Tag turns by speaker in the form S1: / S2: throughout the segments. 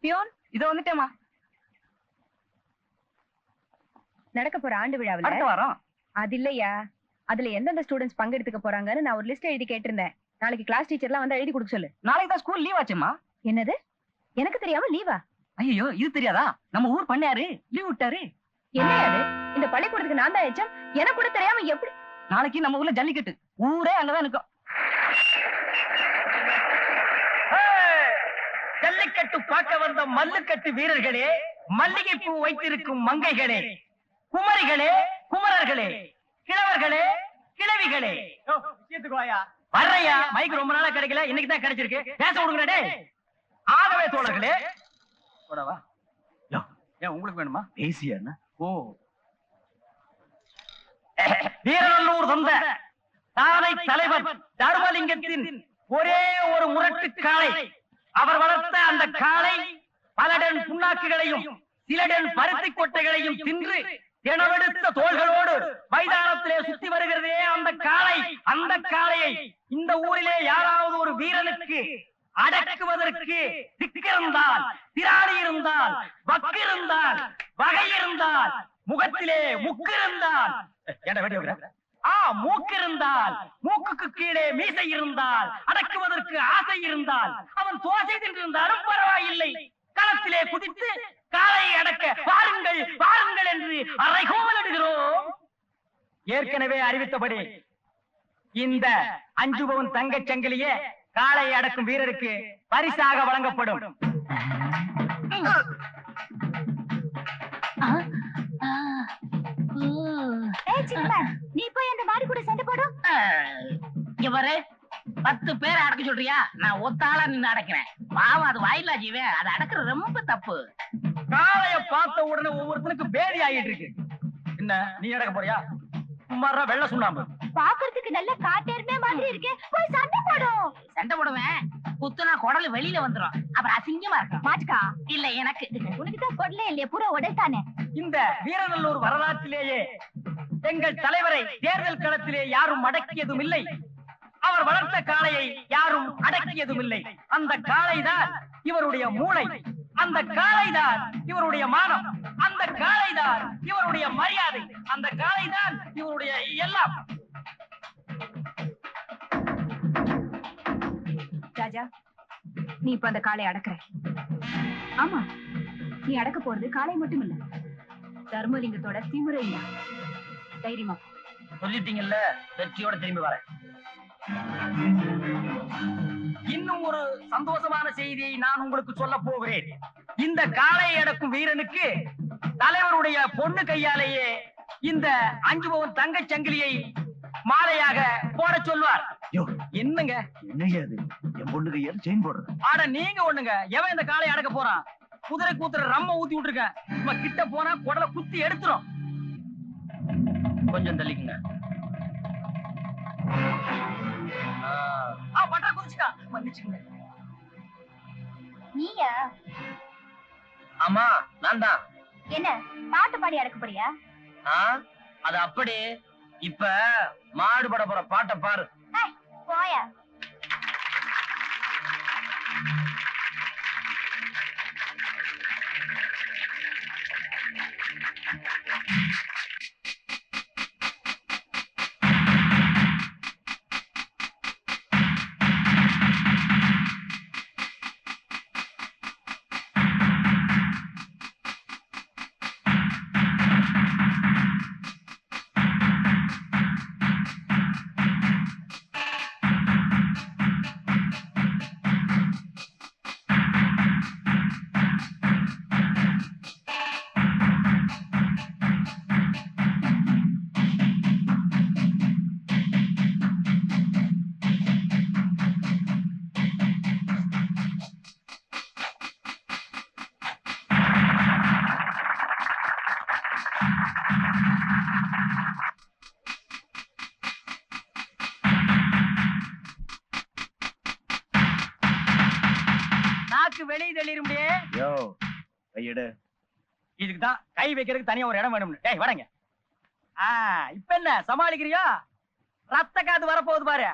S1: Peon
S2: இத வந்துட்டேமா.
S1: நடக்க போற ஆண்டு விழாவில்
S2: அடுத்த வாரம்.
S1: அது இல்லையா, அதுல எந்தெந்த ஸ்டூடெண்ட்ஸ் பங்கெடுத்துக்க போறாங்கன்னு நான் ஒரு லிஸ்ட் எழுதி கேட்டிருந்தேன். நாளைக்கு கிளாஸ் டீச்சர்லாம் வந்து எழுதி கொடுக்க சொல்லு.
S2: நாளைக்கு தான் ஸ்கூல் லீவ் ஆச்சுமா.
S1: என்னது, எனக்கு தெரியாம லீவா?
S2: ஐயோ, இது தெரியாதா? நம்ம ஊர் பண்ணையாரு லீவ் விட்டாரு.
S1: என்ன அது? இந்த பள்ளிக்கூடத்துக்கு நான் தான் எச்சம், எனக்கு கூட தெரியாம எப்படி?
S2: நாளைக்கு நம்ம ஊர்ல ஜல்லிக்கட்டு, ஊரே அங்கதான் இருக்கும். ஜல்லிக்கட்டு பார்க்க வந்த மல்லுக்கட்டு வீரர்களே, மல்லிகை பூ வைத்திருக்கும் மங்கைகளே, குமரிகளே, குமரர்களே, கிழவர்களே, கிழவிகளே, வர்றையா மைக் ரொம்ப நாளா கிடைக்கல, இன்னைக்கு தான் கிடைச்சிருக்கு, பேச விடுங்கடே. ஆகவே தோழர்களே, போடவா? ஏன் உங்களுக்கு வேணுமா?
S3: பேசியா?
S2: ஓ, வீரநல்லூர் வந்த தானை தலைவர் தர்மலிங்கத்தின் ஒரே ஒரு முரட்டு காளை, அவர் வளர்த்த அந்த காளை பல டன் புண்ணாக்குகளையும் சில டன் பருத்தி கொட்டைகளையும் தின்று தினவெடுத்த தோள்களோடு மைதானத்திலே சுத்தி வருகிறதே அந்த காளை. அந்த காளையை இந்த ஊரிலே யாராவது ஒரு வீரனுக்கு அடக்குவதற்கு திக்கிருந்தால், திராணி இருந்தால், வக்கு இருந்தால், வகை இருந்தால், முகத்திலே முக்கு இருந்தால், மூக்கு இருந்தால், மூக்குக்கு கீழே மீசை இருந்தால், அடக்குவதற்கு ஆசை இருந்தால், அவன் தோசை தின்றிருந்தாலும் பரவாயில்லை, களத்திலே குதித்து காலை அடக்க வாருங்கள் வாருங்கள் என்று அறைகோவலிடுகிறோம். ஏற்கனவே அறிவித்தபடி இந்த 5 பவுன் தங்கச் சங்கிலியே காளை அடக்கும் வீரருக்கு பரிசாக வழங்கப்படும்.
S1: நீ போய் அந்த மாதிரி கூட சண்டை போடும்.
S4: இங்க பாரு, 10 பேரை அடக்க சொல்றியா? நான் ஒத்தாளா நின்று அடக்கிறேன். பாவம், அது வாயிலா ஜீவன், அதை அடக்குறது ரொம்ப தப்பு.
S2: காளைய பார்த்த உடனே ஒவ்வொருத்தனுக்கு பேதி ஆகிட்டு இருக்கு. என்ன, நீ அடக்க போறியா? சும்மாரா வெள்ள சுண்ணாம்பு.
S1: பாக்குறதுக்கு நல்ல காட்டேர்மே மாதிரி இருக்கு, போய் சண்டை போடும்.
S4: சண்டை போடுவேன், குத்துனா குடல் வெளியில வந்துரும், அப்புறம் அசிங்கமா இருக்கும்.
S1: மாட்டுக்கா
S4: இல்ல எனக்கு.
S1: உனக்கு தான் கொடலே இல்லையா, பூரா உடைத்தானே.
S2: இந்த வீரநல்லூர் வரலாற்றிலேயே எங்கள் தலைவரை தேர்தல் களத்திலே யாரும் அடக்கியதும் இல்லை, அவர் வளர்த்த காளையை யாரும் அடக்கியதும் இல்லை. அந்த காளைதான் இவருடைய மூளை, அந்த காளைதான் இவருடைய மானம், அந்த காளைதான் இவருடைய மரியாதை, அந்த காளைதான் இவருடைய எல்லாம்.
S1: ராஜா, நீ இப்ப அந்த காளை அடக்குற. ஆமா, நீ அடக்க போறது காளை மட்டும் இல்ல, தர்மலிங்கத்தோட திமுறையா. தைரியமா
S2: சொல்லிட்டீங்கல்ல, வெற்றியோட திரும்பி வரேன். இன்னும் ஒரு சந்தோஷமான செய்தியை நான் உங்களுக்கு சொல்ல போகிறேன். இந்த காளை அடக்கும் வீரனுக்கு தலைவருடைய பொண்ணு கையாலேயே இந்த 5 பவுன் தங்கச் சங்கிலியை மாலையாக போட சொல்வார். என்னங்க
S3: என்னையா அது? என் பொண்ணு கையால செயின் போடுற?
S2: ஆட நீங்க ஒண்ணுங்க, எவன் இந்த காளை அடக்க போறான்? குதிரை கூத்துற ரம்ம ஊத்தி விட்டுருக்கேன், நம்ம கிட்ட போனா குடலை குத்தி எடுத்துரும். கொஞ்சம் தள்ளிக்குங்க. பட்டா குதிச்சுட்டா, மன்னிச்சுங்க.
S1: நீயா?
S2: ஆமா, நான் தான்.
S1: என்ன பாட்டு பாடி அடக்க போறியா?
S2: அது அப்படி. இப்ப மாடு பட போற பாட்டை பாரு.
S1: போயா. வெளியே தள்ளிருமே. இதுக்குதான் கை வைக்கிறதுக்கு தனியா ஒரு இடம் வேணும். டேய் வரங்க. இப்ப என்ன சமாளிக்கிறியா? ரத்த காத்து வரப்போகுது பாரு.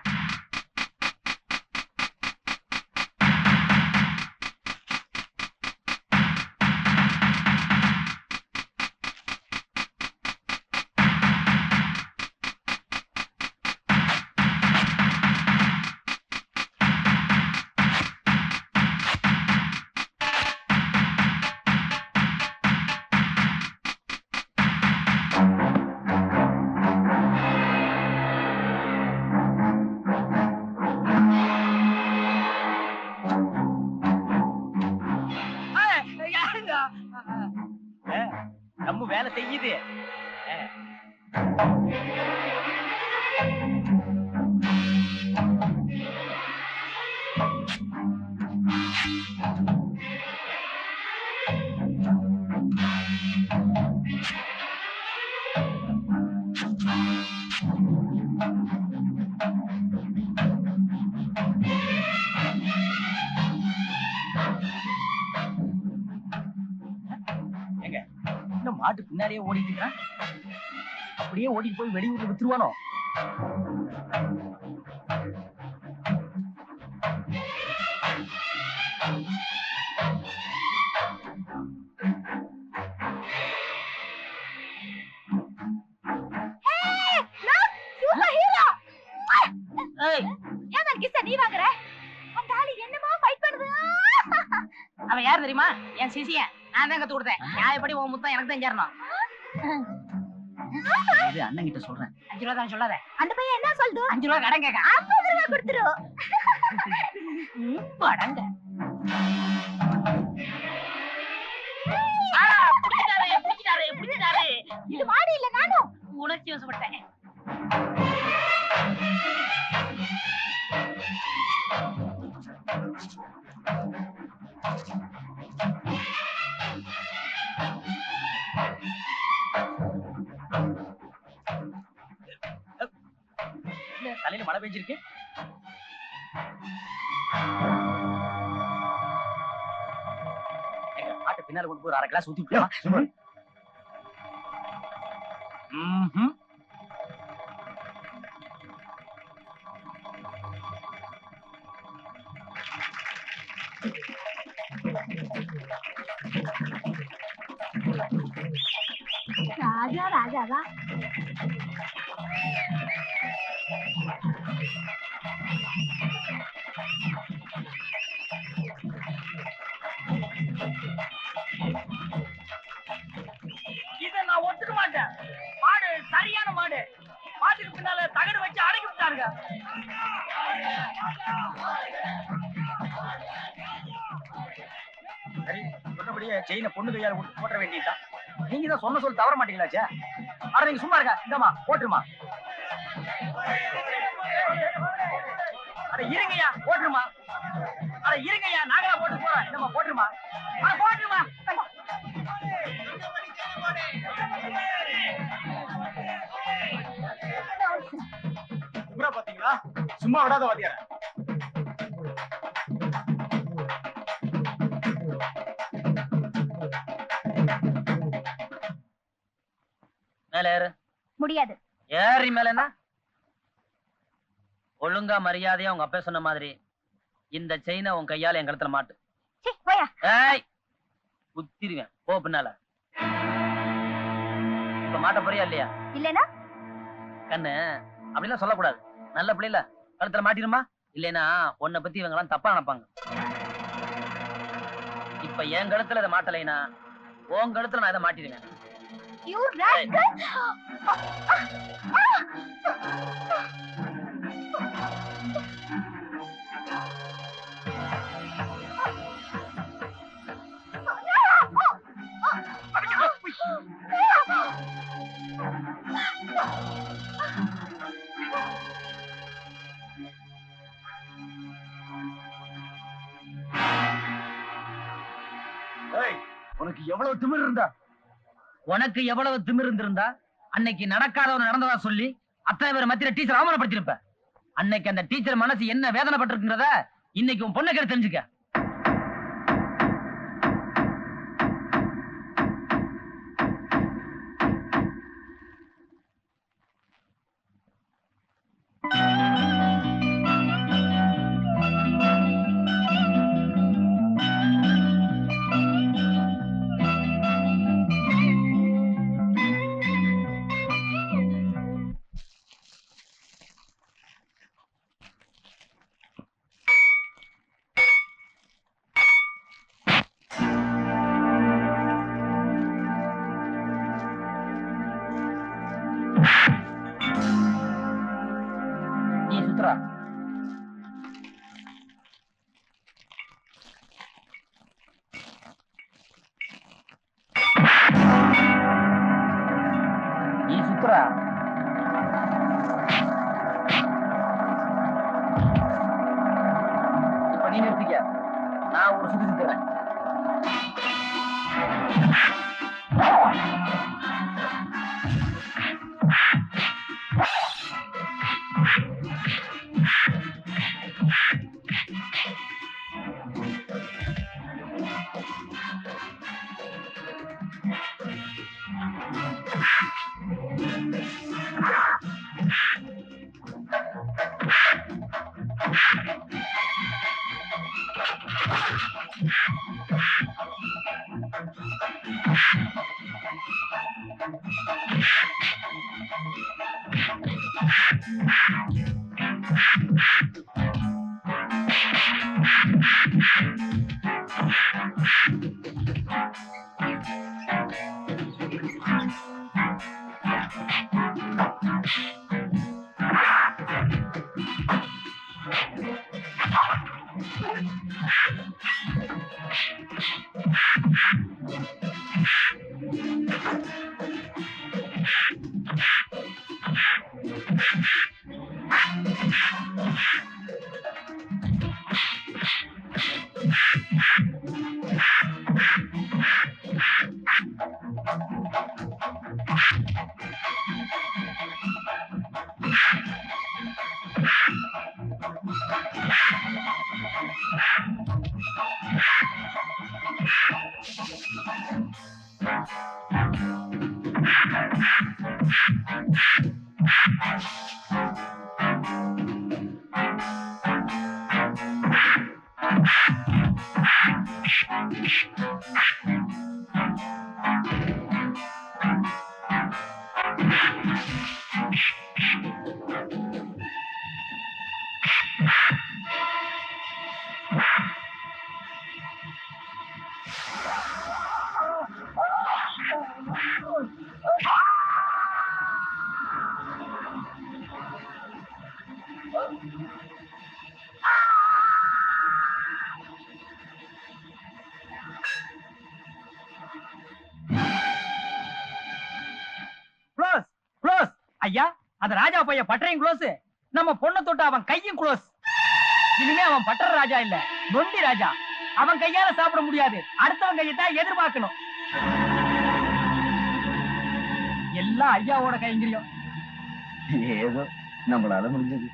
S2: செய்யுது. இன்னும் மாட்டு பின்னாடியே ஓடிட்டு இருக்கான். அப்படியே ஓடிட்டு போய் வெளியூர்ல வித்துருவானோ?
S4: அவன் யார் தெரியுமா? என் சிசிய. நான் தான் கத்து கொடுத்தேன். நியாயப்படி உன் முத்தம் எனக்கு தான் சேரணும்.
S2: அண்ணன் கிட்ட சொல்றேன்.
S4: 5 ரூபா தான் சொல்லாத.
S1: அந்த பையன் என்ன சொல்லுது?
S4: 5 ரூபா கடன் கேட்க.
S1: 50 ரூபா கொடுத்துரு.
S4: படங்க. பிடிச்சிட்டாரு.
S1: இது மாடு இல்ல, நானும்
S4: உணர்ச்சி வசப்பட்டேன்.
S2: தலையில மழை பெஞ்சிருக்கு. மாட்டு பின்னால கொண்டு போய் 1/2 கிளாஸ் ஊத்தி விட்டுமா?
S1: ராஜா ராஜாவா?
S2: இத நான் ஒத்துக்க மாட்டேன். மாடு சரியான மாடு. மாட்டுக்கு பின்னால தகடு வச்சு அடக்கி விட்டாருங்க. சரி, சொன்னபடியே செயினை பொண்ணு கையால போட்ட வேண்டியதுதான். நீங்க தான் சொன்ன சொல் தவற மாட்டீங்களாச்சே. ஆனா நீங்க சும்மா இருக்க. இந்தமா போட்டுருமா. அட இருங்கய்யா, போட்டுருமா. அட இருங்கய்யா, நாங்களா போட்டு போறோம். இந்தமா போட்டுருமா. அட போட்டுருமா. பாத்தீங்களா? சும்மா விடாத வாத்தியார. மேல ஏறு.
S1: முடியாது.
S2: ஏறி மேலனா ஒழுங்கா மரியாதையா உங்க அப்பா சொன்ன மாதிரி இந்த செயினை உன் கையால என் கழுத்துல மாட்டு. ஏய், குத்திருவேன். போ பின்னால. இப்ப மாட்ட போறியா இல்லையா?
S1: இல்லனா
S2: கண்ணு அப்படிலாம் சொல்லக்கூடாது. நல்ல பிள்ளைல கழுத்துல மாட்டிருமா? இல்லைன்னா உன்னை பத்தி இவங்க எல்லாம் தப்பா நினைப்பாங்க. இப்ப என் கழுத்துல இதை மாட்டலைனா உன் கழுத்துல நான் இதை மாட்டிடுவேன்.
S1: You rascal!
S3: உனக்கு எவ்வளவு திமிர் இருந்தா?
S2: உனக்கு எவ்வளவு திமிர் இருந்திருந்தா அன்னைக்கு நடக்காதவன் நடந்ததா சொல்லி அத்தனை பேர் மத்தியில டீச்சர் அவமானப்படுத்திருப்ப. அன்னைக்கு அந்த டீச்சர் மனசு என்ன வேதனைப்பட்டிருக்கிறத இன்னைக்கு உன் பொண்ணு கேட்டு தெரிஞ்சுக்க. நீ நிறுத்திக்க, நான் ஒரு சுத்தி சுத்துறேன். ஐயா, அந்த ராஜா பைய பட்டறையும் க்ளோஸ், நம்ம பொண்ணை தொட்டு அவன் கையும் க்ளோஸ். இனிமே அவன் பட்டற ராஜா இல்ல, நொண்டி ராஜா. அவன் கையால சாப்பிட முடியாது, அடுத்தவன் கையத்தான் எதிர்பார்க்கணும். எல்லாம் ஐயாவோட கைங்கரியம்.
S3: ஏதோ நம்மளால முடிஞ்சது.